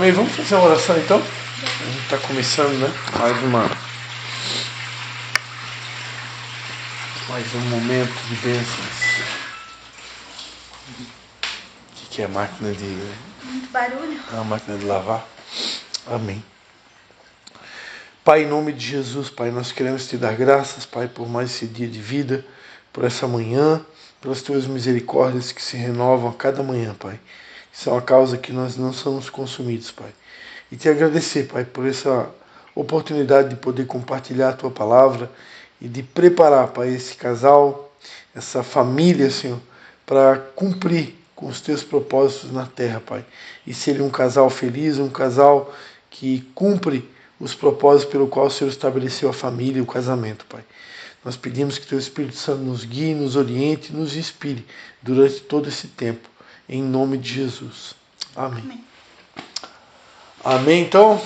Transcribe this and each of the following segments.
Amém? Vamos fazer uma oração então? A gente está começando, né? Mais um momento de bênçãos. O que é a máquina de... Muito barulho. É uma máquina de lavar. Amém. Pai, em nome de Jesus, Pai, nós queremos te dar graças, Pai, por mais esse dia de vida, por essa manhã, pelas tuas misericórdias que se renovam a cada manhã, Pai. Que são a causa que nós não somos consumidos, Pai. E te agradecer, Pai, por essa oportunidade de poder compartilhar a tua palavra e de preparar, Pai, esse casal, essa família, Senhor, para cumprir com os teus propósitos na terra, Pai. E ser um casal feliz, um casal que cumpre os propósitos pelo qual o Senhor estabeleceu a família e o casamento, Pai. Nós pedimos que teu Espírito Santo nos guie, nos oriente, nos inspire durante todo esse tempo. Em nome de Jesus. Amém. Amém. Amém, então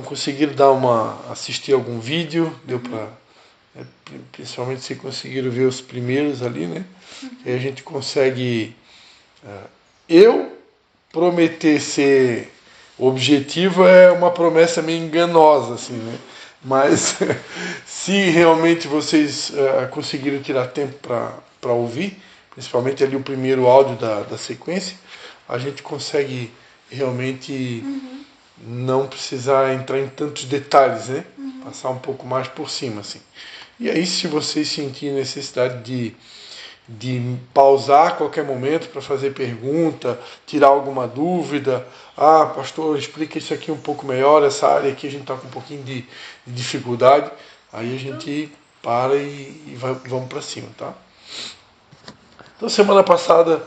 conseguiram assistir algum vídeo, deu para, principalmente se conseguiram ver os primeiros ali, né? E a gente consegue, eu prometer ser objetivo é uma promessa meio enganosa, assim, né? Mas se realmente vocês conseguiram tirar tempo para ouvir, principalmente ali o primeiro áudio da sequência, a gente consegue realmente não precisar entrar em tantos detalhes, né? Passar um pouco mais por cima, assim. E aí, se vocês sentirem necessidade de pausar a qualquer momento para fazer pergunta, tirar alguma dúvida, pastor, explica isso aqui um pouco melhor, essa área aqui a gente está com um pouquinho de dificuldade, aí a gente para e vamos para cima, tá? Então, semana passada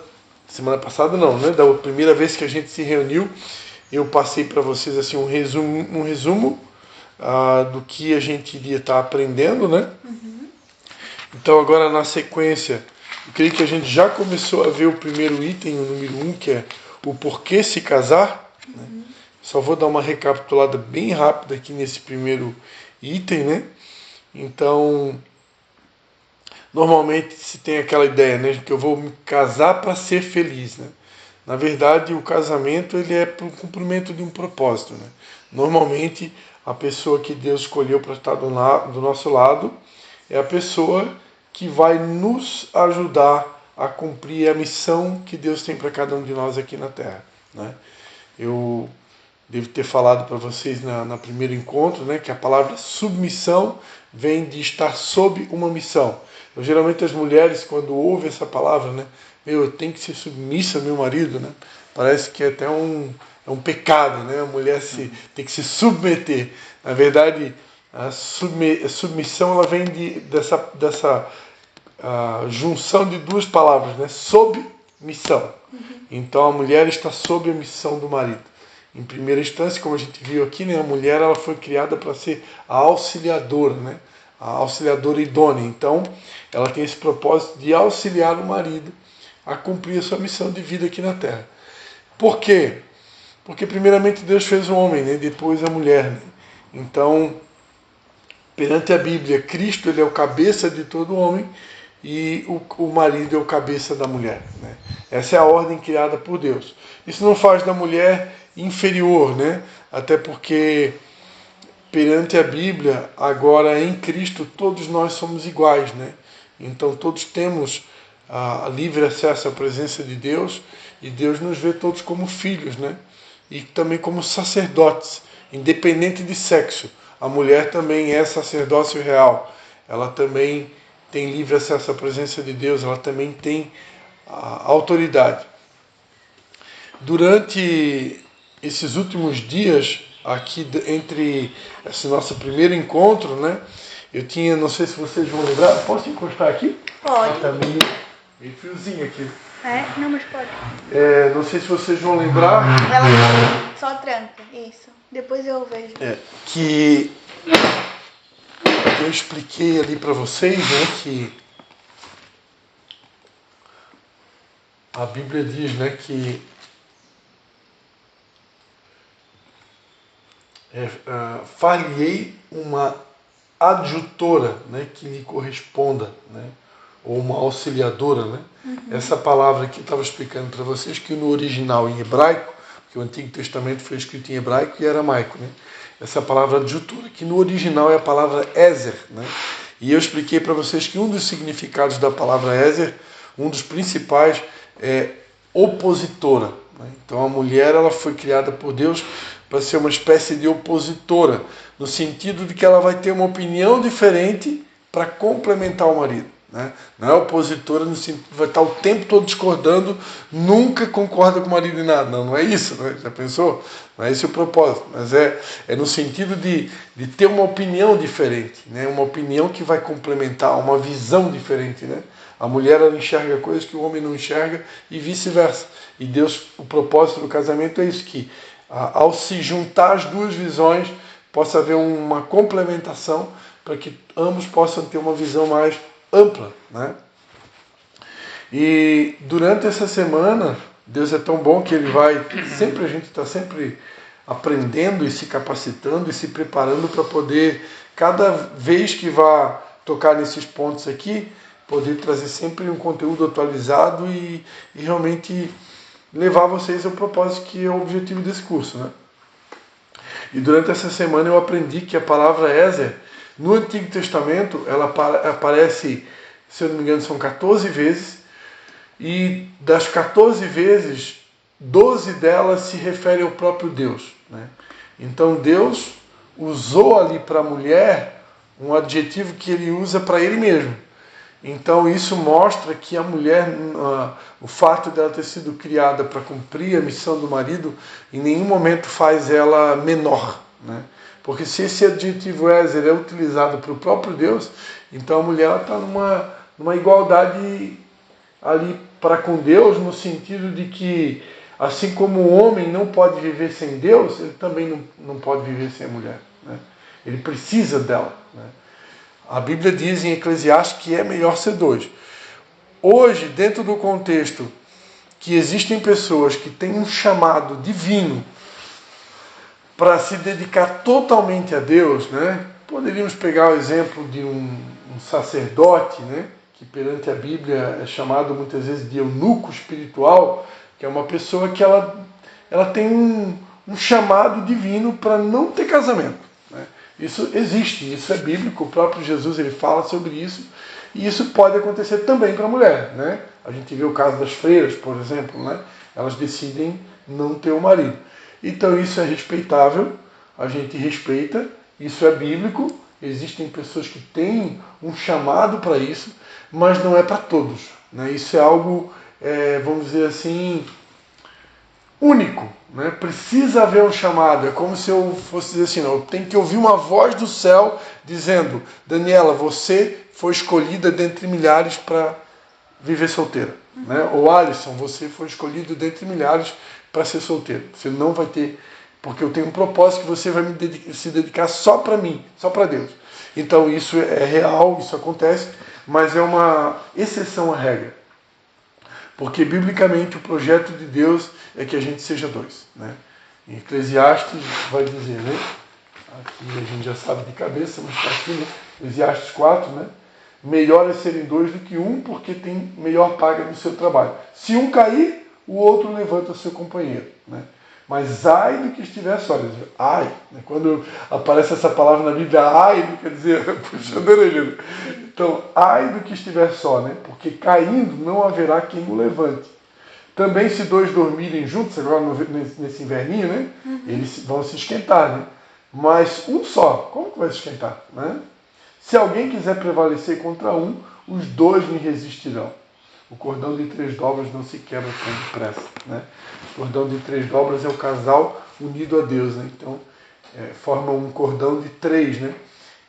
não, né? Da primeira vez que a gente se reuniu, eu passei para vocês assim um resumo do que a gente iria estar aprendendo, né? Então agora na sequência, eu creio que a gente já começou a ver o primeiro item, o número 1, que é o porquê se casar. Né? Só vou dar uma recapitulada bem rápida aqui nesse primeiro item, né? Então, normalmente se tem aquela ideia, né, que eu vou me casar para ser feliz, né? Na verdade, o casamento ele é para o cumprimento de um propósito, né? Normalmente, a pessoa que Deus escolheu para estar do nosso lado é a pessoa que vai nos ajudar a cumprir a missão que Deus tem para cada um de nós aqui na Terra, né? Eu devo ter falado para vocês na primeiro encontro, né, que a palavra submissão vem de estar sob uma missão. Geralmente as mulheres, quando ouvem essa palavra, né, eu tenho que ser submissa ao meu marido, né? Parece que é até um pecado, né? A mulher tem que se submeter. Na verdade, a submissão ela vem dessa junção de duas palavras, né? Sob missão. Então a mulher está sob a missão do marido. Em primeira instância, como a gente viu aqui, né, a mulher ela foi criada para ser a auxiliadora, né? A auxiliadora idônea. Então, ela tem esse propósito de auxiliar o marido a cumprir a sua missão de vida aqui na Terra. Por quê? Porque primeiramente Deus fez o homem, né? Depois a mulher. Né? Então, perante a Bíblia, Cristo ele é o cabeça de todo homem e o marido é o cabeça da mulher. Né? Essa é a ordem criada por Deus. Isso não faz da mulher inferior, né? Até porque perante a Bíblia, agora em Cristo, todos nós somos iguais, né? Então todos temos livre acesso à presença de Deus e Deus nos vê todos como filhos, né? E também como sacerdotes, independente de sexo. A mulher também é sacerdócio real. Ela também tem livre acesso à presença de Deus, ela também tem autoridade. Durante esses últimos dias, aqui entre esse nosso primeiro encontro, né? Eu tinha, não sei se vocês vão lembrar, posso encostar aqui? Pode. Tá meio friozinho aqui. Não, mas pode. Não sei se vocês vão lembrar. Ela só tranca, isso. Depois eu vejo. Que eu expliquei ali para vocês, né, que a Bíblia diz, né, que far-lhe-ei uma adjutora, né, que lhe corresponda, né, ou uma auxiliadora, né? Essa palavra que eu estava explicando para vocês, que no original em hebraico, que o Antigo Testamento foi escrito em hebraico e aramaico, né? Essa palavra adjutora, que no original é a palavra Ezer, né? E eu expliquei para vocês que um dos significados da palavra Ezer, um dos principais, é opositora, né? Então a mulher, ela foi criada por Deus para ser uma espécie de opositora, no sentido de que ela vai ter uma opinião diferente para complementar o marido, né? Não é opositora no sentido de vai estar o tempo todo discordando, nunca concorda com o marido em nada. Não é isso, né? Já pensou? Não é esse o propósito, mas é no sentido de ter uma opinião diferente, né? Uma opinião que vai complementar, uma visão diferente, né? A mulher, ela enxerga coisas que o homem não enxerga e vice-versa. E Deus, o propósito do casamento é isso, que ao se juntar as duas visões, possa haver uma complementação para que ambos possam ter uma visão mais ampla, né? E durante essa semana, Deus é tão bom que Ele vai sempre, a gente está sempre aprendendo e se capacitando e se preparando para poder, cada vez que vá tocar nesses pontos aqui, poder trazer sempre um conteúdo atualizado e realmente levar vocês ao propósito que é o objetivo desse curso, né? E durante essa semana eu aprendi que a palavra Ezer, no Antigo Testamento, ela aparece, se eu não me engano, são 14 vezes, e das 14 vezes, 12 delas se referem ao próprio Deus, né? Então Deus usou ali para a mulher um adjetivo que Ele usa para Ele mesmo. Então isso mostra que a mulher, o fato dela ter sido criada para cumprir a missão do marido, em nenhum momento faz ela menor, né? Porque se esse adjetivo Ezer é utilizado para o próprio Deus, então a mulher está numa igualdade ali para com Deus, no sentido de que, assim como o homem não pode viver sem Deus, ele também não pode viver sem a mulher, né? Ele precisa dela, né? A Bíblia diz em Eclesiastes que é melhor ser dois. Hoje, dentro do contexto que existem pessoas que têm um chamado divino para se dedicar totalmente a Deus, né? Poderíamos pegar o exemplo de um sacerdote, né? Que perante a Bíblia é chamado muitas vezes de eunuco espiritual, que é uma pessoa que ela tem um chamado divino para não ter casamento, né? Isso existe, isso é bíblico, o próprio Jesus ele fala sobre isso, e isso pode acontecer também para a mulher, né? A gente vê o caso das freiras, por exemplo, né? Elas decidem não ter um marido. Então isso é respeitável, a gente respeita, isso é bíblico, existem pessoas que têm um chamado para isso, mas não é para todos, né? Isso é algo, vamos dizer assim, único, né? Precisa haver um chamado. É como se eu fosse dizer assim, não, eu tenho que ouvir uma voz do céu dizendo: Daniela, você foi escolhida dentre milhares para viver solteira, né? Ou Alisson, você foi escolhido dentre milhares para ser solteiro. Você não vai ter, porque eu tenho um propósito que você vai se dedicar só para mim, só para Deus. Então isso é real, isso acontece, mas é uma exceção à regra. Porque, biblicamente, o projeto de Deus é que a gente seja dois, né? Em Eclesiastes vai dizer, né? Aqui a gente já sabe de cabeça, mas está aqui, né? Eclesiastes 4, né? Melhor é serem dois do que um, porque tem melhor paga no seu trabalho. Se um cair, o outro levanta o seu companheiro, né? Mas ai do que estiver só. Ai, né? Quando aparece essa palavra na Bíblia, ai, não quer dizer puxando a orelha. Então, ai do que estiver só, né? Porque caindo não haverá quem o levante. Também se dois dormirem juntos, agora nesse inverninho, né? Eles vão se esquentar, né? Mas um só, como que vai se esquentar, né? Se alguém quiser prevalecer contra um, os dois lhe resistirão. O cordão de 3 dobras não se quebra tão depressa, né? O cordão de 3 dobras é o casal unido a Deus, né? Então, formam um cordão de 3, né?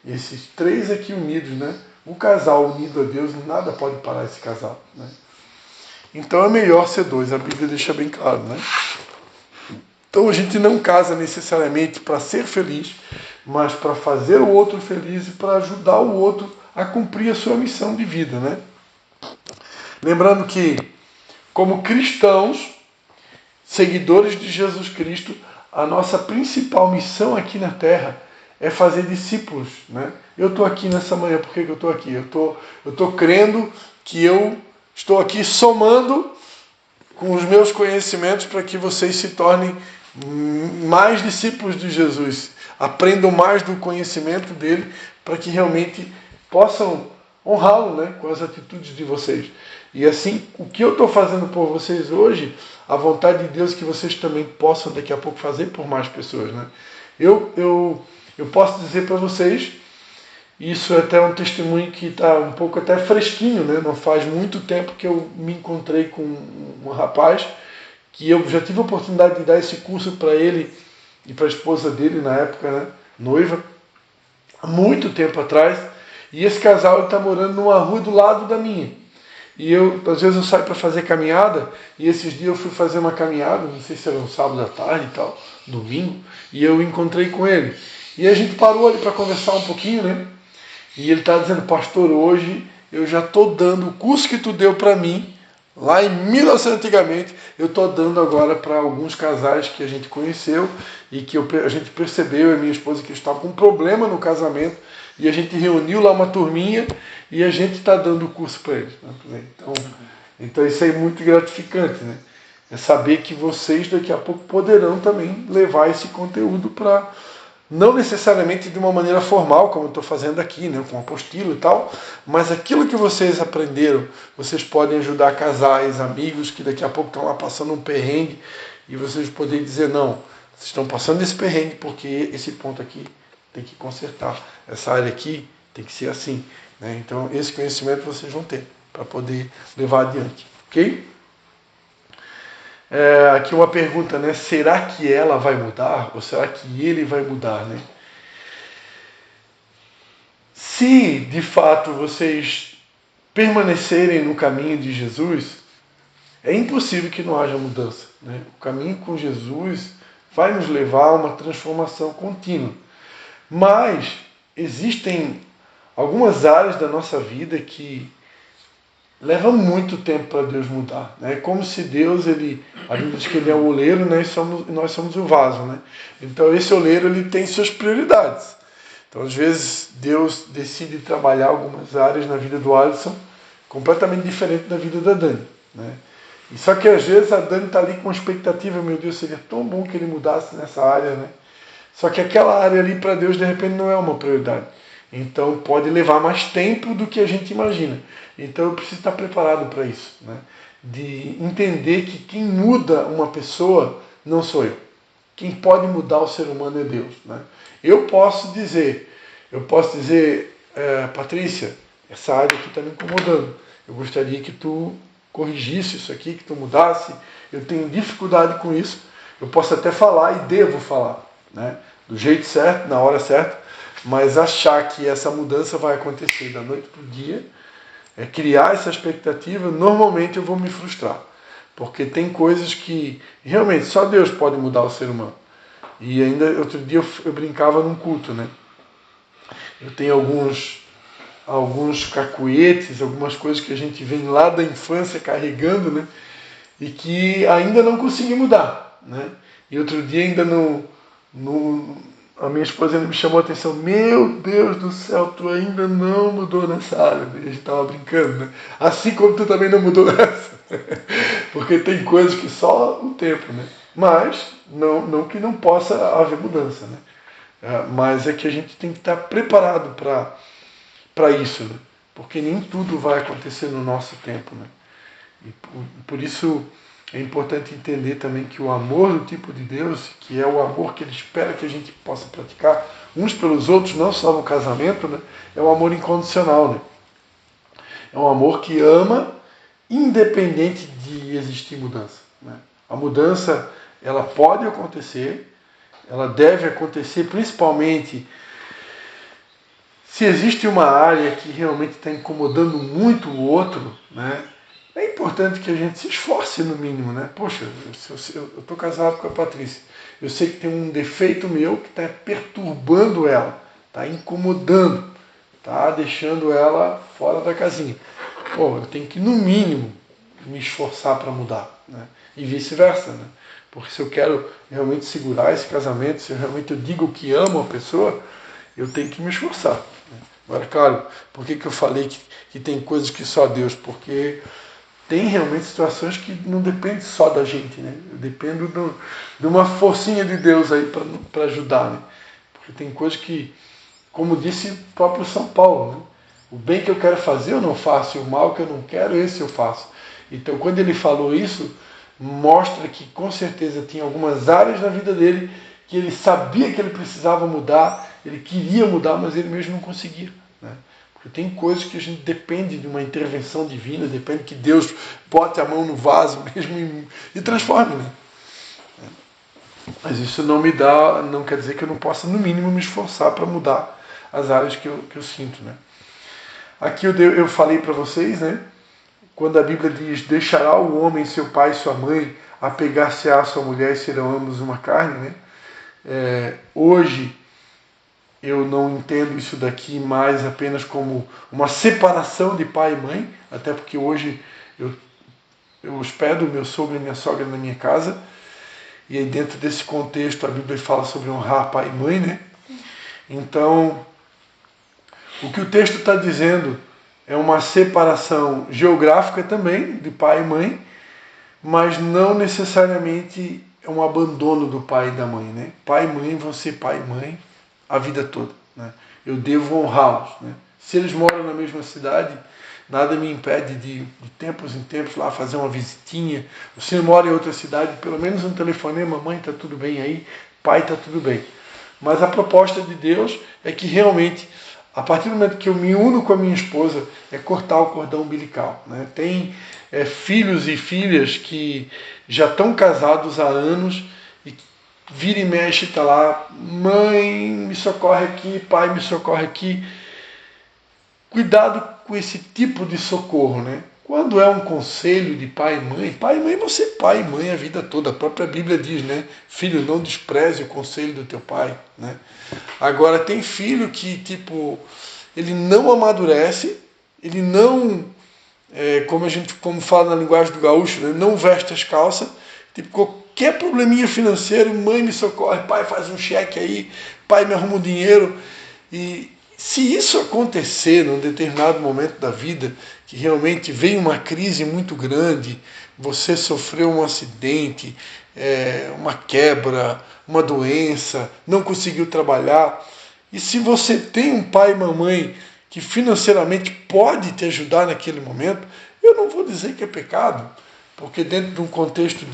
E esses 3 aqui unidos, né? O casal unido a Deus, nada pode parar esse casal, né? Então é melhor ser dois, a Bíblia deixa bem claro, né? Então a gente não casa necessariamente para ser feliz, mas para fazer o outro feliz e para ajudar o outro a cumprir a sua missão de vida, né? Lembrando que, como cristãos, seguidores de Jesus Cristo, a nossa principal missão aqui na Terra é fazer discípulos, né? Eu estou aqui nessa manhã, por que eu estou aqui? Eu estou crendo que eu estou aqui somando com os meus conhecimentos para que vocês se tornem mais discípulos de Jesus, aprendam mais do conhecimento dele, para que realmente possam honrá-lo, né, com as atitudes de vocês. E assim, o que eu estou fazendo por vocês hoje, a vontade de Deus é que vocês também possam daqui a pouco fazer por mais pessoas, né? Eu posso dizer para vocês, isso é até um testemunho que está um pouco até fresquinho, né? Não faz muito tempo que eu me encontrei com um rapaz que eu já tive a oportunidade de dar esse curso para ele e para a esposa dele na época, né, noiva, há muito tempo atrás. E esse casal está morando numa rua do lado da minha. E às vezes eu saio para fazer caminhada, e esses dias eu fui fazer uma caminhada, não sei se era um sábado à tarde e tal, domingo, e eu encontrei com ele. E a gente parou ali para conversar um pouquinho, né? E ele está dizendo, pastor, hoje eu já estou dando o curso que tu deu para mim, lá em 1900 antigamente, eu estou dando agora para alguns casais que a gente conheceu e que a gente percebeu, eu e minha esposa, que estavam com um problema no casamento, e a gente reuniu lá uma turminha e a gente está dando o curso para eles. Né? Então isso aí é muito gratificante, né? É saber que vocês daqui a pouco poderão também levar esse conteúdo para, não necessariamente de uma maneira formal, como eu estou fazendo aqui, né, com apostila e tal, mas aquilo que vocês aprenderam, vocês podem ajudar casais, amigos que daqui a pouco estão lá passando um perrengue, e vocês poderem dizer, não, vocês estão passando esse perrengue porque esse ponto aqui tem que consertar, essa área aqui tem que ser assim. Né? Então esse conhecimento vocês vão ter para poder levar adiante. Ok? Aqui uma pergunta, né? Será que ela vai mudar? Ou será que ele vai mudar, né? Se de fato vocês permanecerem no caminho de Jesus, é impossível que não haja mudança, né? O caminho com Jesus vai nos levar a uma transformação contínua. Mas existem algumas áreas da nossa vida que leva muito tempo para Deus mudar. É, né? Como se Deus, a Bíblia diz que ele é o oleiro, né? E nós somos o vaso. Né? Então esse oleiro ele tem suas prioridades. Então às vezes Deus decide trabalhar algumas áreas na vida do Alisson completamente diferente da vida da Dani. Né? E só que às vezes a Dani está ali com uma expectativa, meu Deus, seria tão bom que ele mudasse nessa área. Né? Só que aquela área ali para Deus de repente não é uma prioridade. Então pode levar mais tempo do que a gente imagina. Então eu preciso estar preparado para isso. Né? De entender que quem muda uma pessoa não sou eu. Quem pode mudar o ser humano é Deus. Né? Eu posso dizer, Patrícia, essa área aqui está me incomodando. Eu gostaria que tu corrigisse isso aqui, que tu mudasse. Eu tenho dificuldade com isso. Eu posso até falar e devo falar. Né? Do jeito certo, na hora certa. Mas achar que essa mudança vai acontecer da noite para o dia, criar essa expectativa, normalmente eu vou me frustrar. Porque tem coisas que realmente só Deus pode mudar o ser humano. E ainda outro dia eu brincava num culto, né? Eu tenho alguns cacuetes, algumas coisas que a gente vem lá da infância carregando, né? E que ainda não consegui mudar, né? E outro dia ainda a minha esposa ainda me chamou a atenção. Meu Deus do céu, tu ainda não mudou nessa área. A gente estava brincando, né? Assim como tu também não mudou nessa. Porque tem coisas que só o tempo, né? Mas, não que não possa haver mudança, né? Mas é que a gente tem que estar preparado para isso, né? Porque nem tudo vai acontecer no nosso tempo, né? E por isso é importante entender também que o amor do tipo de Deus, que é o amor que Ele espera que a gente possa praticar uns pelos outros, não só no casamento, né? É um amor incondicional. Né? É um amor que ama, independente de existir mudança. Né? A mudança, ela pode acontecer, ela deve acontecer, principalmente se existe uma área que realmente está incomodando muito o outro, né? É importante que a gente se esforce no mínimo, né? Poxa, eu estou casado com a Patrícia. Eu sei que tem um defeito meu que está perturbando ela, está incomodando, está deixando ela fora da casinha. Pô, eu tenho que, no mínimo, me esforçar para mudar, né? E vice-versa, né? Porque se eu quero realmente segurar esse casamento, se eu realmente digo que amo a pessoa, eu tenho que me esforçar. Né? Agora, claro, por que eu falei que tem coisas que só Deus? Porque tem realmente situações que não dependem só da gente, né? Eu dependo de uma forcinha de Deus aí para ajudar, né? Porque tem coisas que, como disse o próprio São Paulo, né? O bem que eu quero fazer eu não faço, e o mal que eu não quero, esse eu faço. Então, quando ele falou isso, mostra que com certeza tinha algumas áreas na vida dele que ele sabia que ele precisava mudar, ele queria mudar, mas ele mesmo não conseguia, né? Porque tem coisas que a gente depende de uma intervenção divina, depende que Deus bote a mão no vaso mesmo e transforme, né? Mas isso não quer dizer que eu não possa, no mínimo, me esforçar para mudar as áreas que eu sinto, né? Aqui eu falei para vocês, né? Quando a Bíblia diz: deixará o homem seu pai e sua mãe, apegar-se-á a sua mulher e serão ambos uma carne, né? Hoje eu não entendo isso daqui mais apenas como uma separação de pai e mãe, até porque hoje eu hospedo meu sogro e minha sogra na minha casa, e aí dentro desse contexto a Bíblia fala sobre honrar pai e mãe, né? Então, o que o texto está dizendo é uma separação geográfica também, de pai e mãe, mas não necessariamente é um abandono do pai e da mãe, né? Pai e mãe vão ser pai e mãe a vida toda, né? Eu devo honrá-los, né? Se eles moram na mesma cidade, nada me impede de tempos em tempos lá fazer uma visitinha. Se mora em outra cidade, pelo menos um telefonema: mãe, está tudo bem aí? Pai, está tudo bem. Mas a proposta de Deus é que realmente, a partir do momento que eu me uno com a minha esposa, é cortar o cordão umbilical, né? Tem filhos e filhas que já estão casados há anos e vira e mexe está lá: mãe, me socorre aqui, pai, me socorre aqui. Cuidado com esse tipo de socorro, né? Quando é um conselho de pai e mãe vão ser pai e mãe a vida toda. A própria Bíblia diz, né? Filho, não despreze o conselho do teu pai, né? Agora, tem filho que, ele não amadurece, ele não, como fala na linguagem do gaúcho, né? Não veste as calças. Qualquer probleminha financeiro: mãe, me socorre, pai, faz um cheque aí, pai, me arruma um dinheiro. E se isso acontecer num determinado momento da vida, que realmente veio uma crise muito grande, você sofreu um acidente, uma quebra, uma doença, não conseguiu trabalhar, e se você tem um pai e uma mãe que financeiramente pode te ajudar naquele momento, eu não vou dizer que é pecado, porque dentro de um contexto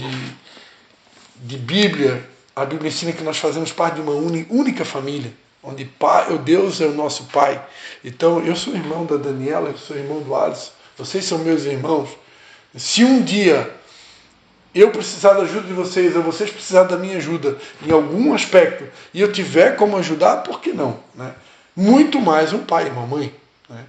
de Bíblia, a Bíblia ensina que nós fazemos parte de uma única família, onde Deus é o nosso Pai. Então, eu sou irmão da Daniela, eu sou irmão do Alisson, vocês são meus irmãos. Se um dia eu precisar da ajuda de vocês, ou vocês precisarem da minha ajuda em algum aspecto, e eu tiver como ajudar, por que não, né? Muito mais um pai e uma mãe, né?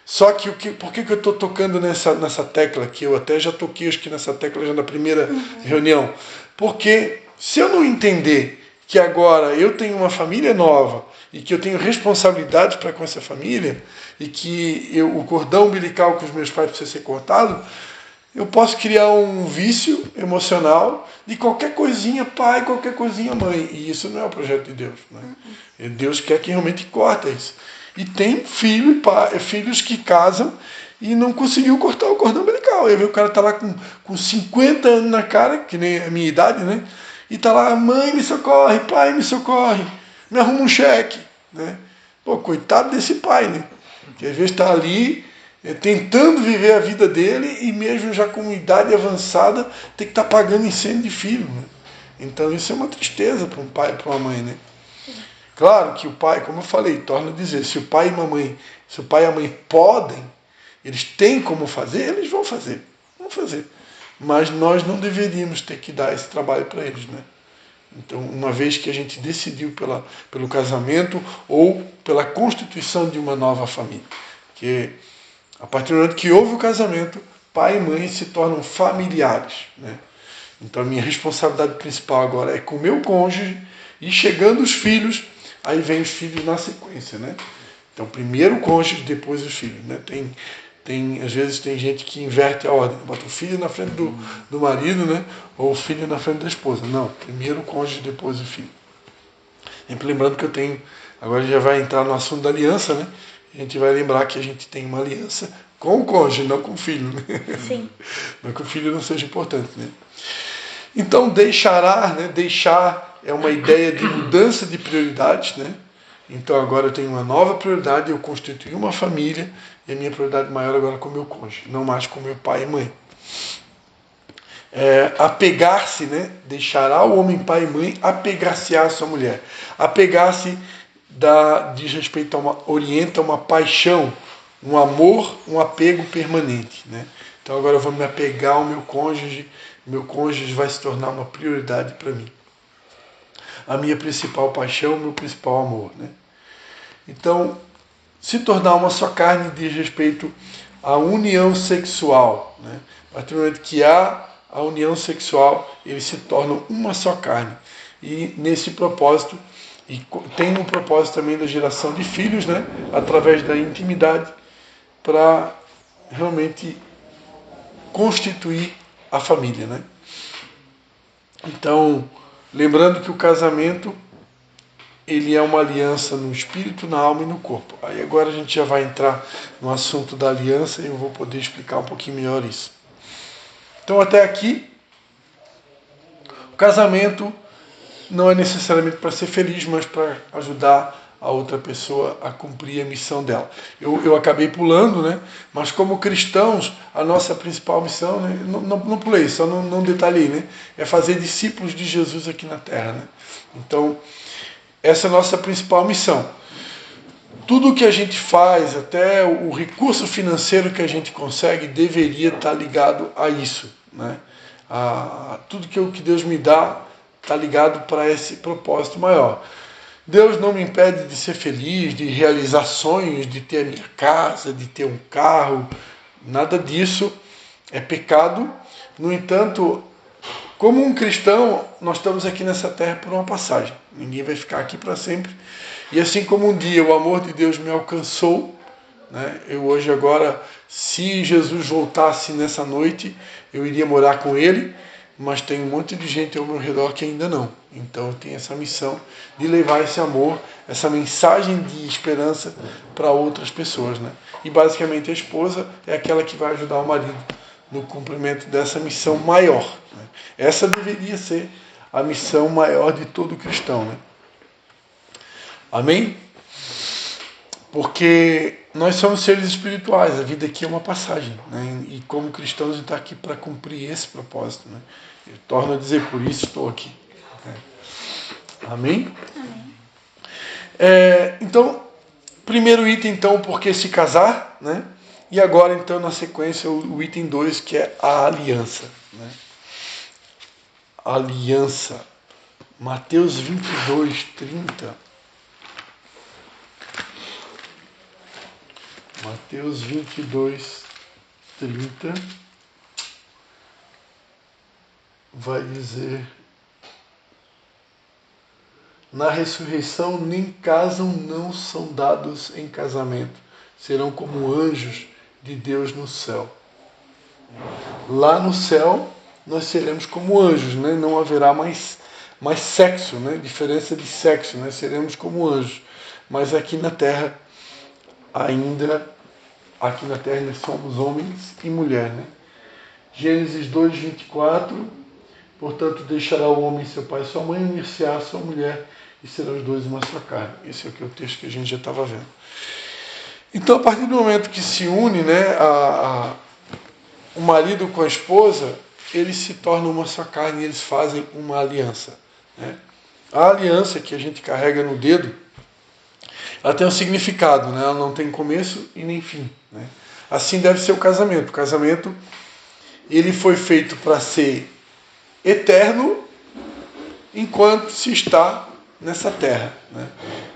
Só que por que eu estou tocando nessa tecla aqui? Eu até já toquei acho que nessa tecla já na primeira reunião. Porque se eu não entender que agora eu tenho uma família nova e que eu tenho responsabilidades para com essa família e que o cordão umbilical com os meus pais precisa ser cortado, eu posso criar um vício emocional de qualquer coisinha pai, qualquer coisinha mãe. E isso não é o projeto de Deus, né? Deus quer que realmente corta isso. E tem filhos que casam e não conseguiu cortar o cordão umbilical. Aí o cara está lá com 50 anos na cara, que nem a minha idade, né? E está lá: mãe, me socorre, pai, me socorre, me arruma um cheque, né? Pô, coitado desse pai, né? Que às vezes está ali tentando viver a vida dele e mesmo já com idade avançada tem que estar pagando incêndio de filho, né? Então isso é uma tristeza para um pai e para uma mãe, né? Claro que o pai, como eu falei, torno a dizer, se o pai e a mãe podem, eles têm como fazer, eles vão fazer. Mas nós não deveríamos ter que dar esse trabalho para eles, né? Então, uma vez que a gente decidiu pelo casamento ou pela constituição de uma nova família, que a partir do momento que houve o casamento, pai e mãe se tornam familiares, né? Então a minha responsabilidade principal agora é com o meu cônjuge, e chegando os filhos, aí vem os filhos na sequência, né? Então primeiro o cônjuge, depois os filhos, né? Às vezes tem gente que inverte a ordem, bota o filho na frente do marido, né? Ou o filho na frente da esposa. Não, primeiro o cônjuge, depois o filho. Sempre lembrando que agora já vai entrar no assunto da aliança, né? a gente vai lembrar que a gente tem uma aliança com o cônjuge, não com o filho. Né? Sim. Não que o filho não seja importante. Né? Então, deixará, né? Deixar é uma ideia de mudança de prioridades. Né? Então, agora eu tenho uma nova prioridade, eu constituí uma família, e a minha prioridade maior agora é com o meu cônjuge, não mais com meu pai e mãe. Apegar-se, né? Deixará o homem pai e mãe, apegar-se à sua mulher. Apegar-se diz respeito orienta uma paixão, um amor, um apego permanente. Né? Então agora eu vou me apegar ao meu cônjuge vai se tornar uma prioridade para mim. A minha principal paixão, o meu principal amor. Né? Então, se tornar uma só carne diz respeito à união sexual. Né? A partir do momento que há a união sexual, eles se tornam uma só carne. E nesse propósito, e tem um propósito também da geração de filhos, né? Através da intimidade, para realmente constituir a família. Né? Então, lembrando que o casamento ele é uma aliança no espírito, na alma e no corpo. Aí agora a gente já vai entrar no assunto da aliança e eu vou poder explicar um pouquinho melhor isso. Então até aqui, o casamento não é necessariamente para ser feliz, mas para ajudar a outra pessoa a cumprir a missão dela. Eu acabei pulando, né? Mas como cristãos, a nossa principal missão, né? Não pulei, só não detalhei, né? É fazer discípulos de Jesus aqui na Terra. Né? Então, essa é a nossa principal missão. Tudo o que a gente faz, até o recurso financeiro que a gente consegue, deveria estar ligado a isso. Né? Tudo que Deus me dá está ligado para esse propósito maior. Deus não me impede de ser feliz, de realizar sonhos, de ter a minha casa, de ter um carro. Nada disso é pecado. No entanto, como um cristão, nós estamos aqui nessa terra por uma passagem. Ninguém vai ficar aqui para sempre. E assim como um dia o amor de Deus me alcançou, né, eu hoje agora, se Jesus voltasse nessa noite, eu iria morar com ele, mas tem um monte de gente ao meu redor que ainda não. Então eu tenho essa missão de levar esse amor, essa mensagem de esperança para outras pessoas. Né? E basicamente a esposa é aquela que vai ajudar o marido no cumprimento dessa missão maior. Né? Essa deveria ser a missão maior de todo cristão. Né? Amém? Porque nós somos seres espirituais, a vida aqui é uma passagem. Né? E como cristãos a gente está aqui para cumprir esse propósito. Né? Eu torno a dizer, por isso estou aqui. Né? Amém? Amém. Então, primeiro item, então, por que se casar? Né? E agora, então, na sequência, o item 2, que é a aliança. Né? Aliança. Mateus 22, 30. Mateus 22, 30 vai dizer: na ressurreição nem casam, não são dados em casamento, serão como anjos de Deus no céu. Lá no céu nós seremos como anjos, né? Não haverá mais sexo, né? Diferença de sexo, né? Seremos como anjos. Mas aqui na terra nós somos homens e mulher. Né? Gênesis 2, 24, portanto deixará o homem seu pai e sua mãe, unir-se-á a sua mulher e serão os dois uma só carne. Esse é o texto que a gente já estava vendo. Então, a partir do momento que se une, né, o marido com a esposa, eles se tornam uma só carne e eles fazem uma aliança. Né? A aliança que a gente carrega no dedo, ela tem um significado, né? Ela não tem começo e nem fim. Né? Assim deve ser o casamento. O casamento ele foi feito para ser eterno enquanto se está nessa terra. Né?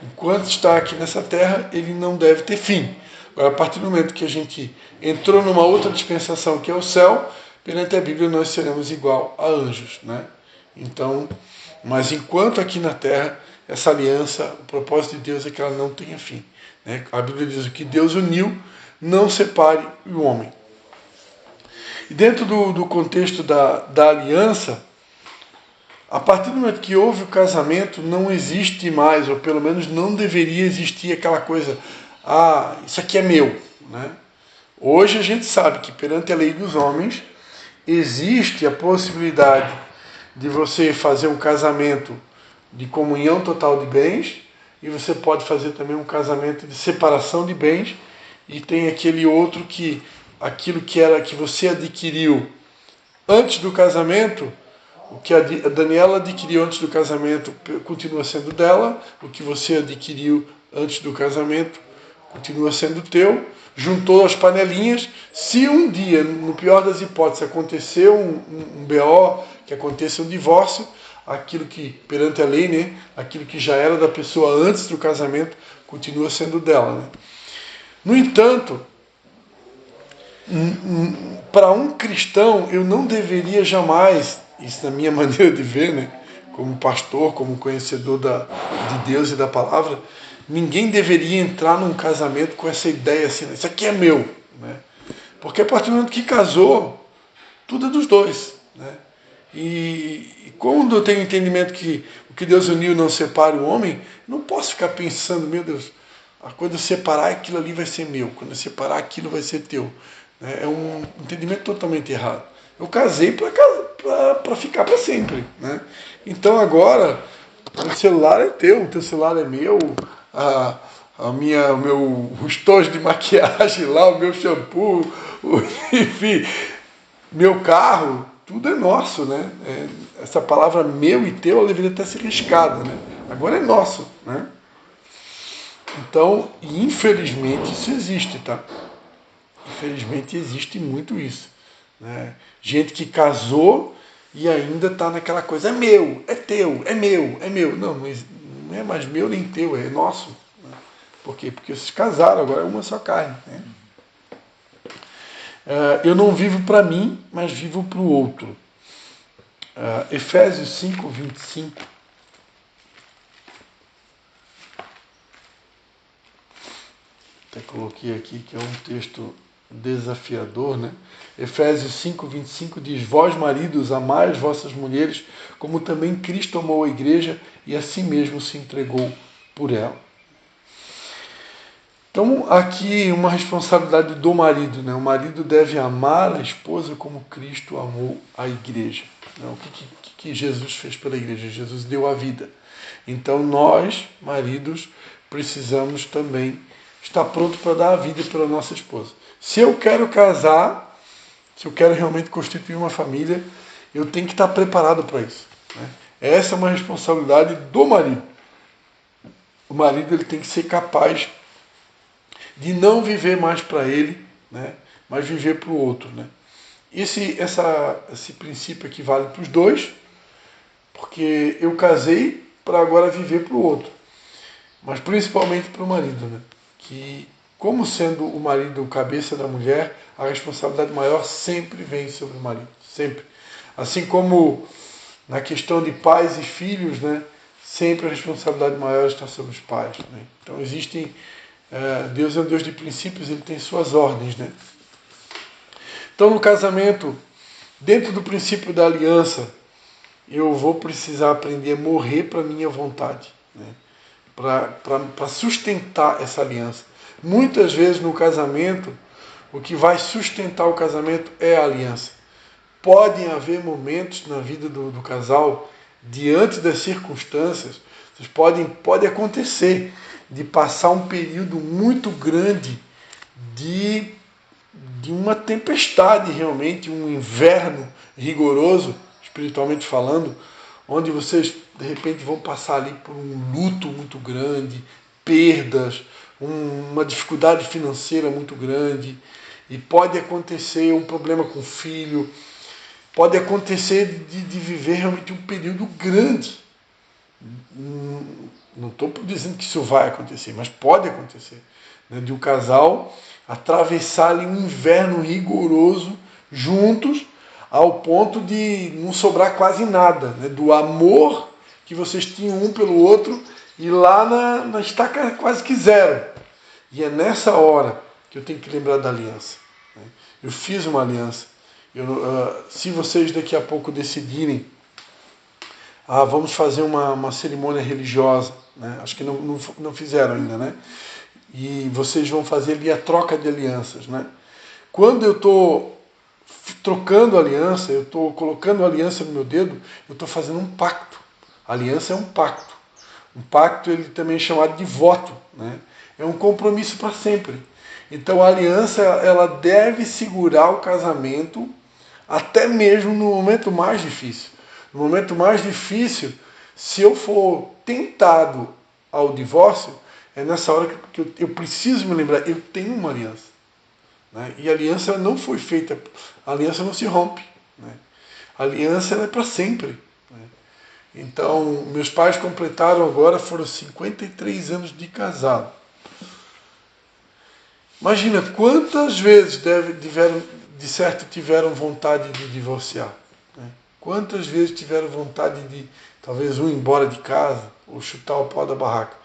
Enquanto está aqui nessa terra, ele não deve ter fim. Agora, a partir do momento que a gente entrou numa outra dispensação, que é o céu, perante a Bíblia nós seremos igual a anjos. Né? Então, mas enquanto aqui na terra, essa aliança, o propósito de Deus é que ela não tenha fim. Né? A Bíblia diz: o que Deus uniu, não separe o homem. E dentro do contexto da aliança, a partir do momento que houve o casamento, não existe mais, ou pelo menos não deveria existir aquela coisa, isso aqui é meu, né? Hoje a gente sabe que perante a lei dos homens existe a possibilidade de você fazer um casamento de comunhão total de bens, e você pode fazer também um casamento de separação de bens, e tem aquele outro que aquilo que você adquiriu antes do casamento, o que a Daniela adquiriu antes do casamento continua sendo dela, o que você adquiriu antes do casamento continua sendo teu, juntou as panelinhas. Se um dia, no pior das hipóteses, acontecer um BO, que aconteça um divórcio, aquilo que, perante a lei, né, aquilo que já era da pessoa antes do casamento, continua sendo dela. Né? No entanto, para um cristão, eu não deveria jamais, isso na minha maneira de ver, né, como pastor, como conhecedor de Deus e da palavra, ninguém deveria entrar num casamento com essa ideia assim, isso aqui é meu. Né? Porque a partir do momento que casou, tudo é dos dois. Né? E quando eu tenho entendimento que o que Deus uniu não separa o homem, não posso ficar pensando, meu Deus, quando eu separar aquilo ali vai ser meu, quando eu separar aquilo vai ser teu. É um entendimento totalmente errado. Eu casei para ficar para sempre. Né? Então agora, o celular é teu, o teu celular é meu, o meu estojo de maquiagem lá, o meu shampoo, enfim, meu carro, tudo é nosso, né? Essa palavra meu e teu, ela deveria até ser riscada, né? Agora é nosso, né? Então, infelizmente, isso existe, tá? Infelizmente, existe muito isso. Né? Gente que casou e ainda está naquela coisa, é meu, é teu, é meu, é meu. Não é mais meu nem teu, é nosso. Né? Por quê? Porque vocês casaram, agora é uma só carne. Né? Eu não vivo para mim, mas vivo para o outro. Efésios 5, 25. Até coloquei aqui que é um texto desafiador, né? Efésios 5, 25 diz: Vós, maridos, amai as vossas mulheres, como também Cristo amou a igreja e a si mesmo se entregou por ela. Então, aqui uma responsabilidade do marido, né? O marido deve amar a esposa como Cristo amou a igreja. O que Jesus fez pela igreja? Jesus deu a vida. Então, nós, maridos, precisamos também estar prontos para dar a vida pela nossa esposa. Se eu quero casar, se eu quero realmente constituir uma família, eu tenho que estar preparado para isso. Né? Essa é uma responsabilidade do marido. O marido ele tem que ser capaz de não viver mais para ele, né, mas viver para o outro. Né? Esse princípio aqui vale para os dois, porque eu casei para agora viver para o outro, mas principalmente para o marido, né? Que, como sendo o marido o cabeça da mulher, a responsabilidade maior sempre vem sobre o marido, sempre. Assim como na questão de pais e filhos, né, sempre a responsabilidade maior está sobre os pais. Né? Então existem Deus é um Deus de princípios, ele tem suas ordens. Né? Então no casamento, dentro do princípio da aliança, eu vou precisar aprender a morrer para a minha vontade, né? Para sustentar essa aliança. Muitas vezes no casamento, o que vai sustentar o casamento é a aliança. Podem haver momentos na vida do casal, diante das circunstâncias, pode acontecer de passar um período muito grande de uma tempestade realmente, um inverno rigoroso, espiritualmente falando, onde vocês de repente vão passar ali por um luto muito grande, perdas, uma dificuldade financeira muito grande, e pode acontecer um problema com o filho, pode acontecer de viver realmente um período grande. Não estou dizendo que isso vai acontecer, mas pode acontecer, né, de um casal atravessar ali um inverno rigoroso juntos, ao ponto de não sobrar quase nada, né, do amor que vocês tinham um pelo outro, e lá na estaca quase que zero. E é nessa hora que eu tenho que lembrar da aliança. Né? Eu fiz uma aliança. Se vocês daqui a pouco decidirem, vamos fazer uma cerimônia religiosa, né? Acho que não fizeram ainda, né? e vocês vão fazer ali a troca de alianças, né? Quando eu estou trocando aliança, eu estou colocando a aliança no meu dedo, eu estou fazendo um pacto. A aliança é um pacto. Um pacto ele também é chamado de voto, né? É um compromisso para sempre. Então a aliança ela deve segurar o casamento até mesmo no momento mais difícil. No momento mais difícil, se eu for tentado ao divórcio, é nessa hora que eu preciso me lembrar, eu tenho uma aliança. Né? E a aliança não foi feita, a aliança não se rompe. Né? A aliança ela é para sempre. Né? Então, meus pais completaram agora, foram 53 anos de casado. Imagina quantas vezes tiveram vontade de divorciar. Né? Quantas vezes tiveram vontade de, talvez, um ir embora de casa ou chutar o pau da barraca.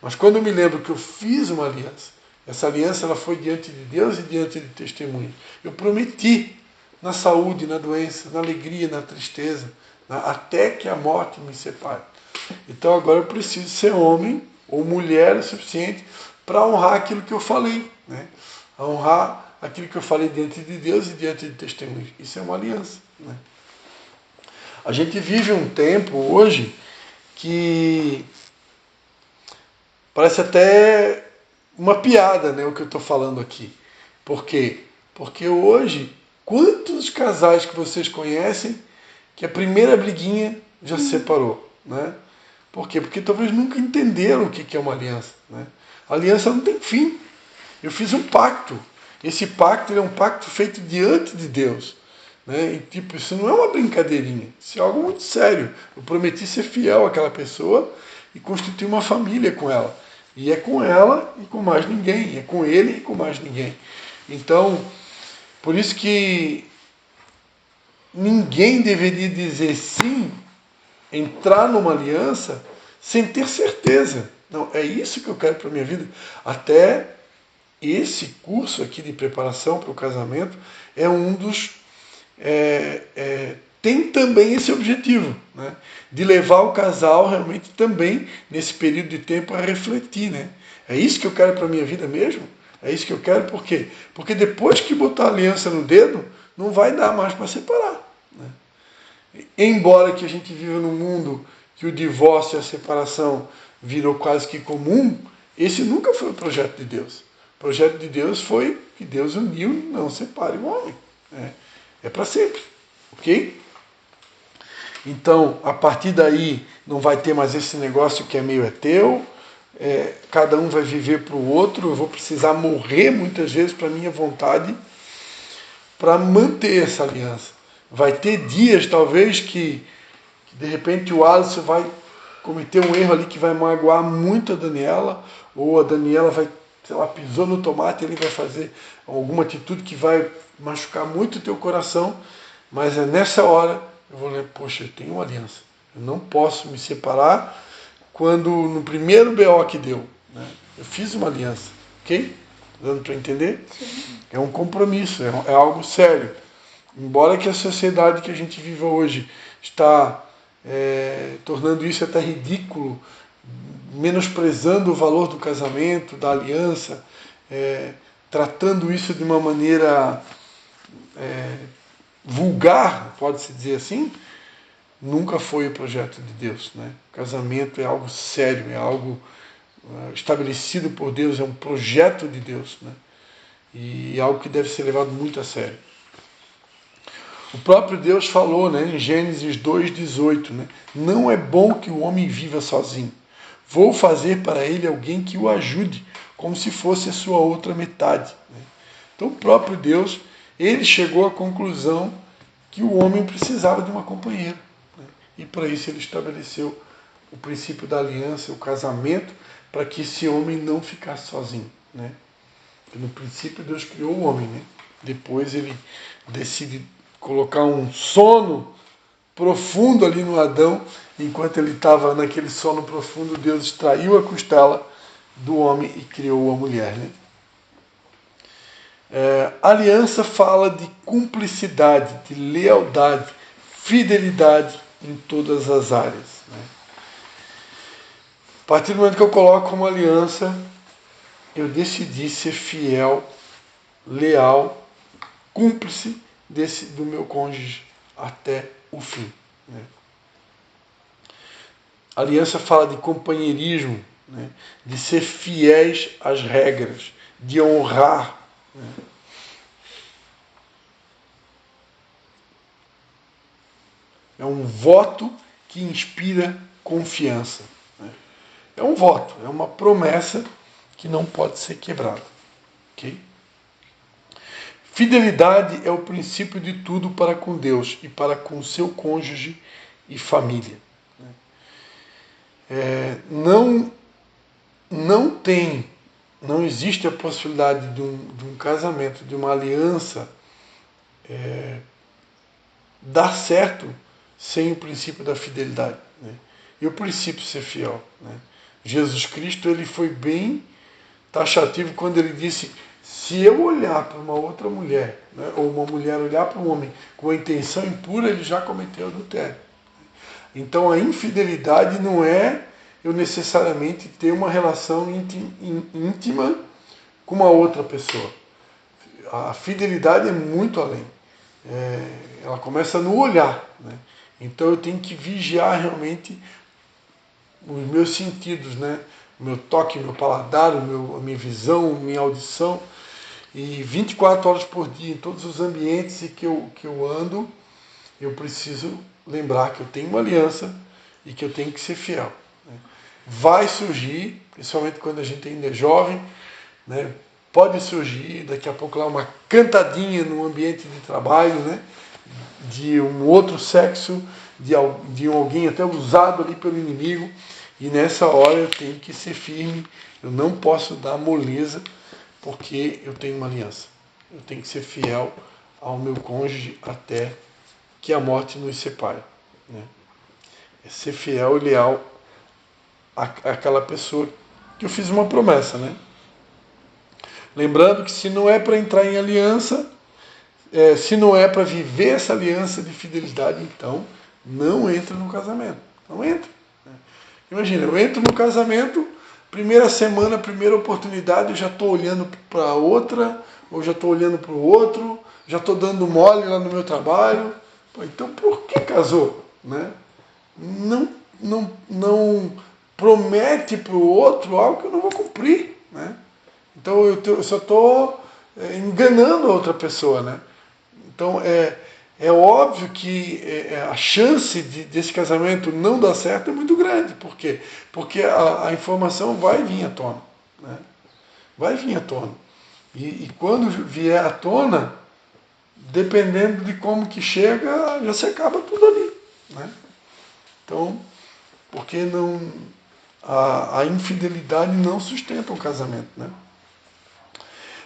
Mas quando eu me lembro que eu fiz uma aliança, essa aliança ela foi diante de Deus e diante de testemunhas. Eu prometi na saúde, na doença, na alegria, na tristeza, até que a morte me separe. Então agora eu preciso ser homem ou mulher o suficiente para honrar aquilo que eu falei, né? A honrar aquilo que eu falei diante de Deus e diante de testemunhas. Isso é uma aliança, né? A gente vive um tempo hoje que parece até uma piada, né, o que eu estou falando aqui. Por quê? Porque hoje, quantos casais que vocês conhecem que a primeira briguinha já se separou, né? Por quê? Porque talvez nunca entenderam o que é uma aliança, né? A aliança não tem fim. Eu fiz um pacto. Esse pacto é um pacto feito diante de Deus. Né? E, tipo, isso não é uma brincadeirinha. Isso é algo muito sério. Eu prometi ser fiel àquela pessoa e constituir uma família com ela. E é com ela e com mais ninguém. É com ele e com mais ninguém. Então, por isso que ninguém deveria dizer sim, entrar numa aliança, sem ter certeza. Não, é isso que eu quero para a minha vida. Até esse curso aqui de preparação para o casamento é um dos... tem também esse objetivo, né? De levar o casal realmente também, nesse período de tempo, a refletir. Né? É isso que eu quero para a minha vida mesmo? É isso que eu quero, por quê? Porque depois que botar a aliança no dedo, não vai dar mais para separar. Né? Embora que a gente viva num mundo que o divórcio e a separação virou quase que comum, esse nunca foi o projeto de Deus. O projeto de Deus foi que Deus uniu, não separe o homem. É para sempre. Ok? Então, a partir daí, não vai ter mais esse negócio que é meu é teu, cada um vai viver para o outro, eu vou precisar morrer muitas vezes para a minha vontade, para manter essa aliança. Vai ter dias, talvez, que de repente o Alisson vai cometer um erro ali que vai magoar muito a Daniela, ou a Daniela vai, sei lá, pisou no tomate, ele vai fazer alguma atitude que vai machucar muito o teu coração, mas é nessa hora eu vou ler, poxa, eu tenho uma aliança, eu não posso me separar quando no primeiro BO que deu, né? Eu fiz uma aliança, ok? Dando para entender? Sim. É um compromisso, é algo sério. Embora que a sociedade que a gente vive hoje está tornando isso até ridículo, menosprezando o valor do casamento, da aliança, tratando isso de uma maneira vulgar, pode-se dizer assim, nunca foi o projeto de Deus. Né? O casamento é algo sério, é algo estabelecido por Deus, é um projeto de Deus, né? E é algo que deve ser levado muito a sério. O próprio Deus falou, né, em Gênesis 2,18, né, não é bom que o homem viva sozinho. Vou fazer para ele alguém que o ajude, como se fosse a sua outra metade. Né? Então o próprio Deus, ele chegou à conclusão que o homem precisava de uma companheira. Né? E para isso ele estabeleceu o princípio da aliança, o casamento, para que esse homem não ficasse sozinho. Né? No princípio Deus criou o homem, né? Depois ele decide colocar um sono profundo ali no Adão, enquanto ele estava naquele sono profundo, Deus extraiu a costela do homem e criou a mulher. Né? A aliança fala de cumplicidade, de lealdade, fidelidade em todas as áreas. Né? A partir do momento que eu coloco uma aliança, eu decidi ser fiel, leal, cúmplice do meu cônjuge até o fim. Né? A aliança fala de companheirismo, né? De ser fiéis às regras, de honrar. Né? É um voto que inspira confiança. Né? É um voto, é uma promessa que não pode ser quebrada. Okay? Fidelidade é o princípio de tudo para com Deus e para com seu cônjuge e família. Não existe a possibilidade de um casamento, de uma aliança dar certo sem o princípio da fidelidade. Né? E o princípio de ser fiel. Né? Jesus Cristo ele foi bem taxativo quando ele disse: se eu olhar para uma outra mulher, né, ou uma mulher olhar para um homem com a intenção impura, ele já cometeu adultério. Então a infidelidade não é eu necessariamente ter uma relação íntima com uma outra pessoa. A fidelidade é muito além. Ela começa no olhar. Né? Então eu tenho que vigiar realmente os meus sentidos, né? O meu toque, o meu paladar, a minha visão, a minha audição. E 24 horas por dia, em todos os ambientes que eu ando, eu preciso lembrar que eu tenho uma aliança e que eu tenho que ser fiel. Né? Vai surgir, principalmente quando a gente ainda é jovem, né? Pode surgir daqui a pouco lá uma cantadinha no ambiente de trabalho, né? De um outro sexo, de alguém até usado ali pelo inimigo, e nessa hora eu tenho que ser firme, eu não posso dar moleza, porque eu tenho uma aliança. Eu tenho que ser fiel ao meu cônjuge até que a morte nos separe. Né? É ser fiel e leal àquela pessoa que eu fiz uma promessa. Né? Lembrando que se não é para entrar em aliança, se não é para viver essa aliança de fidelidade, então não entra no casamento. Não entra. Imagina, eu entro no casamento, primeira semana, primeira oportunidade, eu já estou olhando para outra, ou já estou olhando para o outro, já estou dando mole lá no meu trabalho. Pô, então por que casou? Né? Não promete para o outro algo que eu não vou cumprir. Né? Então eu só estou enganando a outra pessoa. Né? Então é óbvio que a chance desse casamento não dar certo é muito grande. Por quê? Porque a informação vai vir à tona. Né? Vai vir à tona. E quando vier à tona, dependendo de como que chega, já se acaba tudo ali. Né? Então, porque a infidelidade não sustenta um casamento. Né?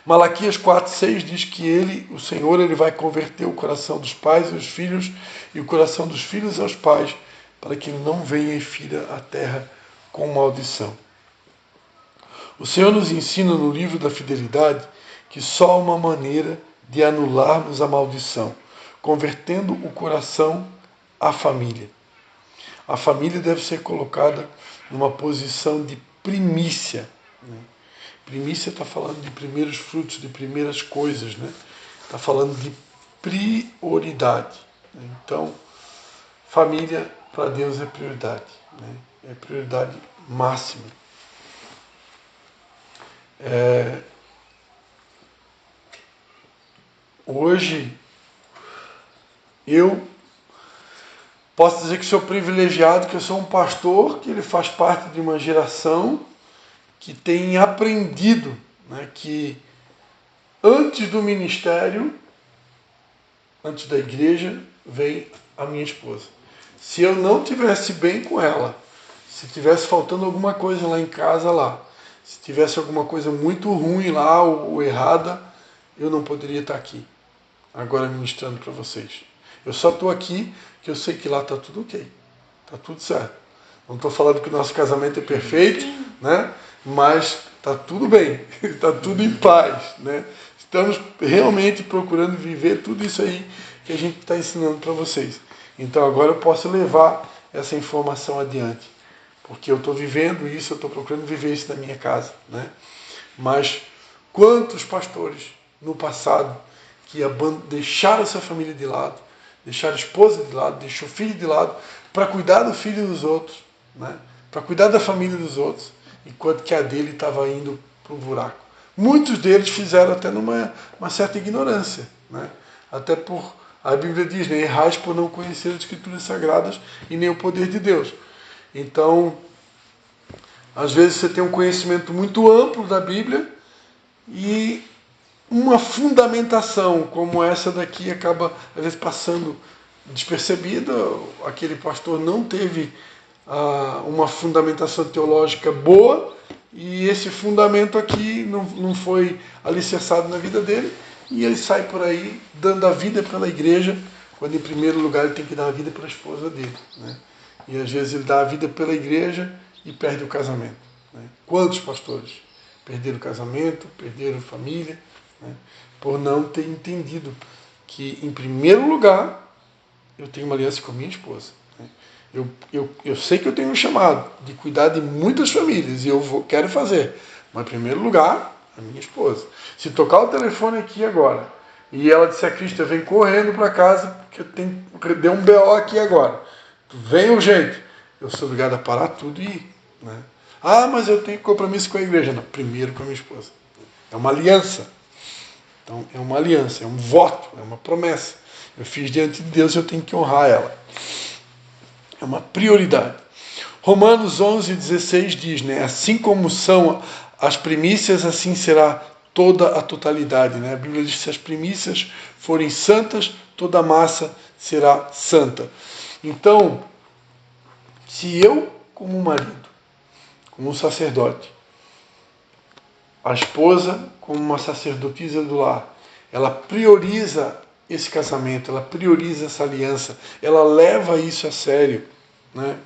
Malaquias 4,6 diz que o Senhor, ele vai converter o coração dos pais aos filhos e o coração dos filhos aos pais, para que ele não venha e fira a terra com maldição. O Senhor nos ensina no livro da fidelidade que só há uma maneira de anularmos a maldição, convertendo o coração à família. A família deve ser colocada numa posição de primícia. Né? Primícia está falando de primeiros frutos, de primeiras coisas, né? Está falando de prioridade. Né? Então, família para Deus é prioridade. Né? É prioridade máxima. Hoje, eu posso dizer que sou privilegiado, que eu sou um pastor, que ele faz parte de uma geração que tem aprendido, né, que antes do ministério, antes da igreja, vem a minha esposa. Se eu não tivesse bem com ela, se tivesse faltando alguma coisa lá em casa, se tivesse alguma coisa muito ruim lá ou errada, eu não poderia estar aqui, agora ministrando para vocês. Eu só estou aqui que eu sei que lá está tudo ok, está tudo certo. Não estou falando que o nosso casamento é perfeito, né? Mas está tudo bem, está tudo em paz. Né? Estamos realmente procurando viver tudo isso aí que a gente está ensinando para vocês. Então agora eu posso levar essa informação adiante, porque eu estou vivendo isso, eu estou procurando viver isso na minha casa. Né? Mas quantos pastores no passado que deixaram essa família de lado, deixaram a esposa de lado, deixou o filho de lado, para cuidar do filho dos outros, né? Para cuidar da família dos outros, enquanto que a dele estava indo para o buraco. Muitos deles fizeram até numa certa ignorância, né? Até por, a Bíblia diz, né? Errais por não conhecer as Escrituras Sagradas e nem o poder de Deus. Então, às vezes você tem um conhecimento muito amplo da Bíblia e uma fundamentação como essa daqui acaba, às vezes, passando despercebida. Aquele pastor não teve uma fundamentação teológica boa e esse fundamento aqui não foi alicerçado na vida dele e ele sai por aí dando a vida pela igreja, quando em primeiro lugar ele tem que dar a vida pela esposa dele, né? E às vezes ele dá a vida pela igreja e perde o casamento, né? Quantos pastores perderam o casamento, perderam família, né? Por não ter entendido que, em primeiro lugar, eu tenho uma aliança com a minha esposa, né? Eu sei que eu tenho um chamado de cuidar de muitas famílias e quero fazer, mas em primeiro lugar, a minha esposa. Se tocar o telefone aqui agora e ela disser: Cristian, vem correndo para casa porque deu um BO aqui agora, vem urgente, eu sou obrigado a parar tudo e ir, né? Ah, mas eu tenho compromisso com a igreja. Não, primeiro com a minha esposa. É uma aliança. Então, é uma aliança, é um voto, é uma promessa. Eu fiz diante de Deus e eu tenho que honrar ela. É uma prioridade. Romanos 11:16 diz, né? Assim como são as primícias, assim será toda a totalidade, né? A Bíblia diz que se as primícias forem santas, toda a massa será santa. Então, se eu, como marido, como um sacerdote, a esposa, como uma sacerdotisa do lar, ela prioriza esse casamento, ela prioriza essa aliança, ela leva isso a sério, né?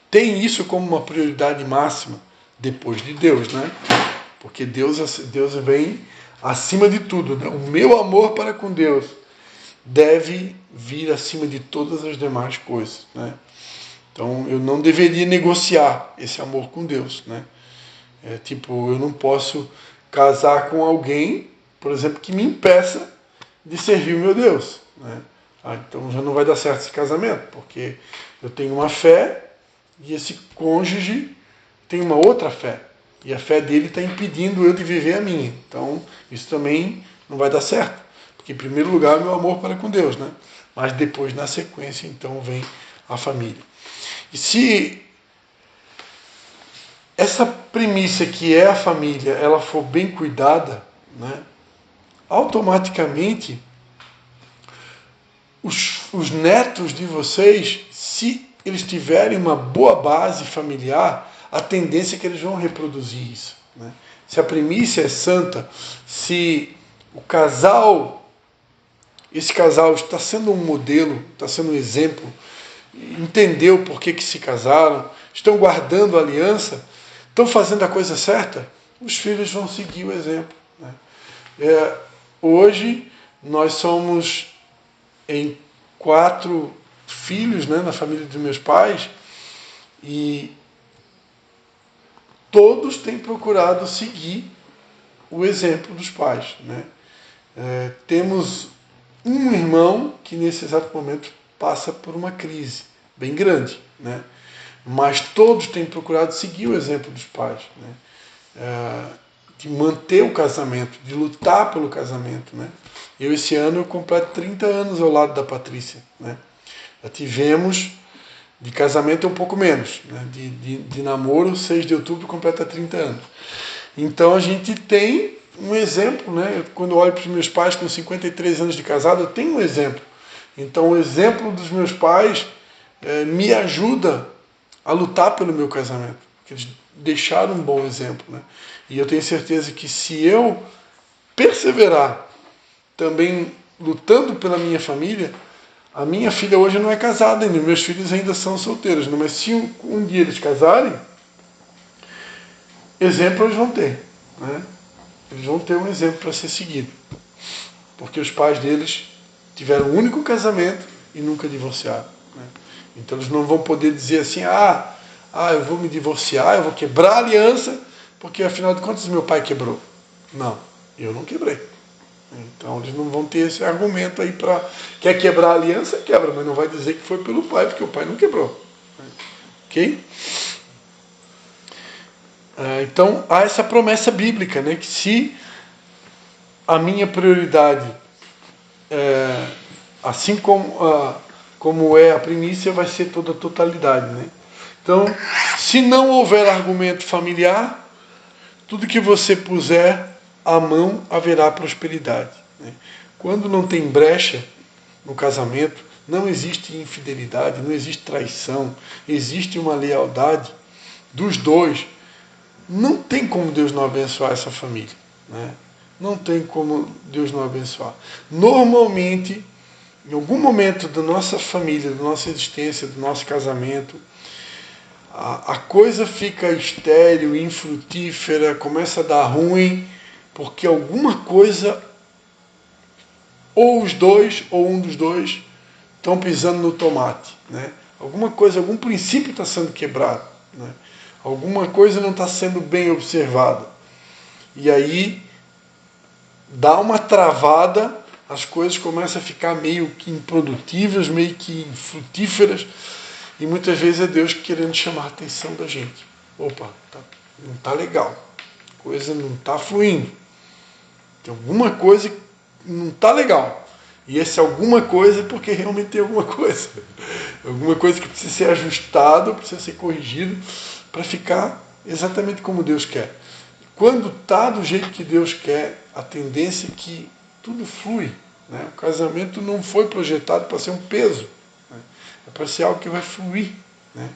Tem isso como uma prioridade máxima depois de Deus, né? Porque Deus vem acima de tudo, né? O meu amor para com Deus deve vir acima de todas as demais coisas, né? Então eu não deveria negociar esse amor com Deus, né? Eu não posso casar com alguém, por exemplo, que me impeça de servir o meu Deus, né? Então já não vai dar certo esse casamento, porque eu tenho uma fé e esse cônjuge tem uma outra fé. E a fé dele está impedindo eu de viver a minha. Então isso também não vai dar certo. Porque em primeiro lugar é o meu amor para com Deus, né? Mas depois, na sequência, então vem a família. E se essa premissa que é a família, ela for bem cuidada, né, automaticamente os netos de vocês, se eles tiverem uma boa base familiar, a tendência é que eles vão reproduzir isso, né? Se a premissa é santa, se esse casal está sendo um modelo, está sendo um exemplo, entendeu por que se casaram, estão guardando a aliança, estão fazendo a coisa certa, os filhos vão seguir o exemplo, né? Hoje nós somos em 4 filhos, né, na família dos meus pais, e todos têm procurado seguir o exemplo dos pais, né? Temos um irmão que nesse exato momento passa por uma crise bem grande, né? Mas todos têm procurado seguir o exemplo dos pais, né? De manter o casamento, de lutar pelo casamento, né? Esse ano eu completo 30 anos ao lado da Patrícia, né? Já tivemos, de casamento é um pouco menos, né? De namoro, 6 de outubro completa 30 anos. Então a gente tem um exemplo, né? Quando eu olho para os meus pais com 53 anos de casado, eu tenho um exemplo. Então o exemplo dos meus pais me ajuda a lutar pelo meu casamento, porque eles deixaram um bom exemplo, né? E eu tenho certeza que se eu perseverar também lutando pela minha família, a minha filha hoje não é casada ainda, meus filhos ainda são solteiros, né? Mas se um dia eles casarem, exemplo eles vão ter, né? Eles vão ter um exemplo para ser seguido, porque os pais deles tiveram um único casamento e nunca divorciaram, né? Então eles não vão poder dizer assim, eu vou me divorciar, eu vou quebrar a aliança, porque afinal de contas meu pai quebrou. Não, eu não quebrei. Então eles não vão ter esse argumento aí para... Quer quebrar a aliança? Quebra, mas não vai dizer que foi pelo pai, porque o pai não quebrou. Ok? Então há essa promessa bíblica, né? Que se a minha prioridade, assim como é a primícia, vai ser toda a totalidade, né? Então, se não houver argumento familiar, tudo que você puser à mão haverá prosperidade, né? Quando não tem brecha no casamento, não existe infidelidade, não existe traição, existe uma lealdade dos dois. Não tem como Deus não abençoar essa família, né? Não tem como Deus não abençoar. Normalmente, em algum momento da nossa família, da nossa existência, do nosso casamento, a coisa fica estéril, infrutífera, começa a dar ruim, porque alguma coisa, ou os dois, ou um dos dois, estão pisando no tomate, né? Alguma coisa, algum princípio está sendo quebrado, né? Alguma coisa não está sendo bem observada. E aí dá uma travada, as coisas começam a ficar meio que improdutivas, meio que infrutíferas, e muitas vezes é Deus querendo chamar a atenção da gente. Opa, não está legal, a coisa não está fluindo, tem alguma coisa que não está legal. E esse alguma coisa é porque realmente tem alguma coisa. Alguma coisa que precisa ser ajustado, precisa ser corrigido, para ficar exatamente como Deus quer. Quando está do jeito que Deus quer, a tendência é que tudo flui, né? O casamento não foi projetado para ser um peso, né? É para ser algo que vai fluir, né?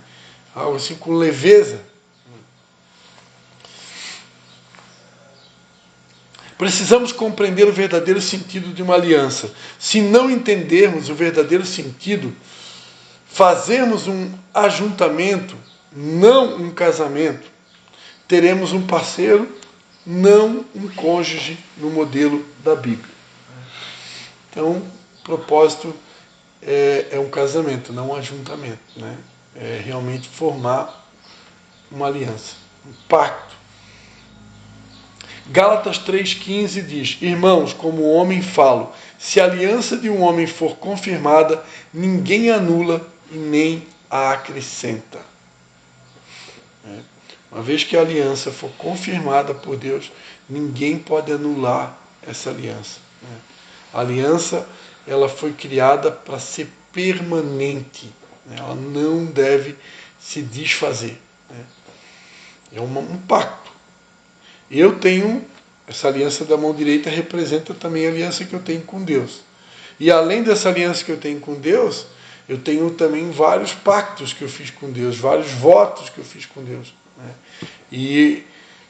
Algo assim com leveza. Precisamos compreender o verdadeiro sentido de uma aliança. Se não entendermos o verdadeiro sentido, fazermos um ajuntamento, não um casamento, teremos um parceiro, não um cônjuge no modelo da Bíblia. Então, o propósito é um casamento, não um ajuntamento, né? É realmente formar uma aliança, um pacto. Gálatas 3,15 diz: Irmãos, como homem falo, se a aliança de um homem for confirmada, ninguém anula e nem a acrescenta. Uma vez que a aliança for confirmada por Deus, ninguém pode anular essa aliança. A aliança, ela foi criada para ser permanente. Ela não deve se desfazer. É um pacto. Eu tenho, essa aliança da mão direita representa também a aliança que eu tenho com Deus. E além dessa aliança que eu tenho com Deus, eu tenho também vários pactos que eu fiz com Deus, vários votos que eu fiz com Deus. E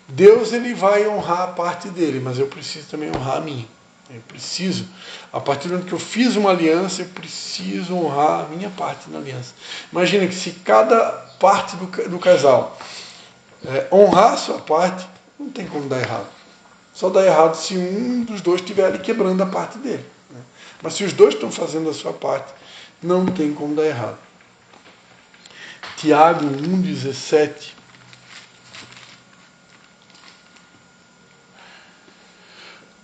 Deus, ele vai honrar a parte dele, mas eu preciso também honrar a minha. Eu preciso, a partir do momento que eu fiz uma aliança, eu preciso honrar a minha parte na aliança. Imagina que se cada parte do casal honrar a sua parte, não tem como dar errado. Só dá errado se um dos dois estiver ali quebrando a parte dele. Mas se os dois estão fazendo a sua parte, não tem como dar errado. Tiago 1,17.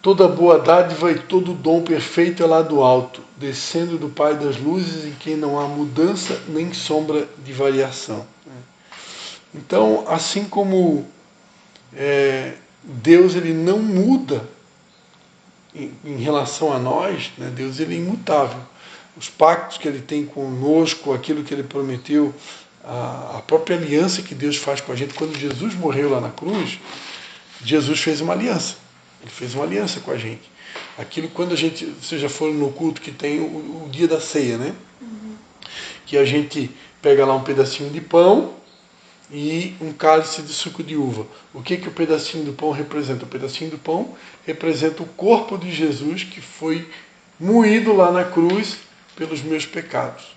Toda boa dádiva e todo dom perfeito é lá do alto, descendo do Pai das luzes, em quem não há mudança nem sombra de variação. Então, assim como Deus, ele não muda em relação a nós, né? Deus, ele é imutável. Os pactos que ele tem conosco, aquilo que ele prometeu, a própria aliança que Deus faz com a gente. Quando Jesus morreu lá na cruz, Jesus fez uma aliança. Ele fez uma aliança com a gente. Aquilo, quando a gente, vocês já foram no culto que tem o dia da ceia, né? Que a gente pega lá um pedacinho de pão e um cálice de suco de uva. O que o pedacinho do pão representa? O pedacinho do pão representa o corpo de Jesus que foi moído lá na cruz pelos meus pecados.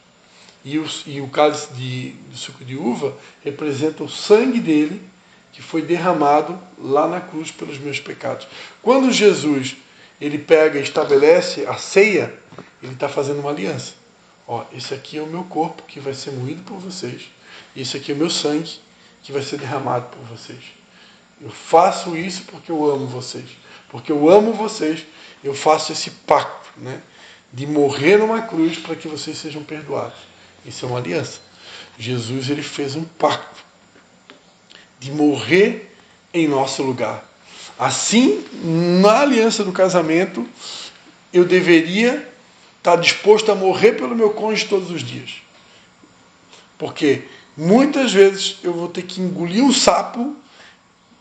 E o cálice de suco de uva representa o sangue dele que foi derramado lá na cruz pelos meus pecados. Quando Jesus, ele pega e estabelece a ceia, ele está fazendo uma aliança. Esse aqui é o meu corpo que vai ser moído por vocês. Esse aqui é o meu sangue que vai ser derramado por vocês. Eu faço isso porque eu amo vocês. Porque eu amo vocês, eu faço esse pacto, né? De morrer numa cruz para que vocês sejam perdoados. Isso é uma aliança. Jesus, ele fez um pacto de morrer em nosso lugar. Assim, na aliança do casamento, eu deveria estar disposto a morrer pelo meu cônjuge todos os dias. Porque muitas vezes eu vou ter que engolir um sapo,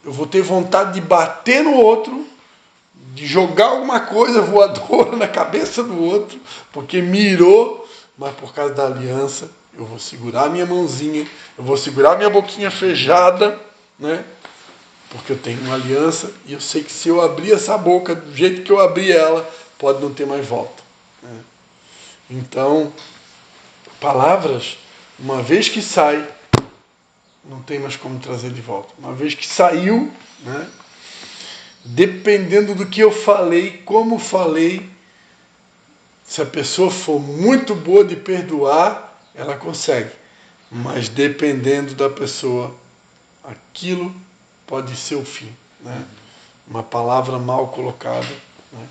eu vou ter vontade de bater no outro, de jogar alguma coisa voadora na cabeça do outro, porque mirou, mas por causa da aliança, eu vou segurar a minha mãozinha, eu vou segurar a minha boquinha fechada, né? Porque eu tenho uma aliança e eu sei que se eu abrir essa boca do jeito que eu abri ela, pode não ter mais volta, né? Então, palavras, uma vez que sai, não tem mais como trazer de volta. Uma vez que saiu, né? Dependendo do que eu falei, como falei, se a pessoa for muito boa de perdoar, ela consegue. Mas dependendo da pessoa, aquilo pode ser o fim, né? Uma palavra mal colocada, né?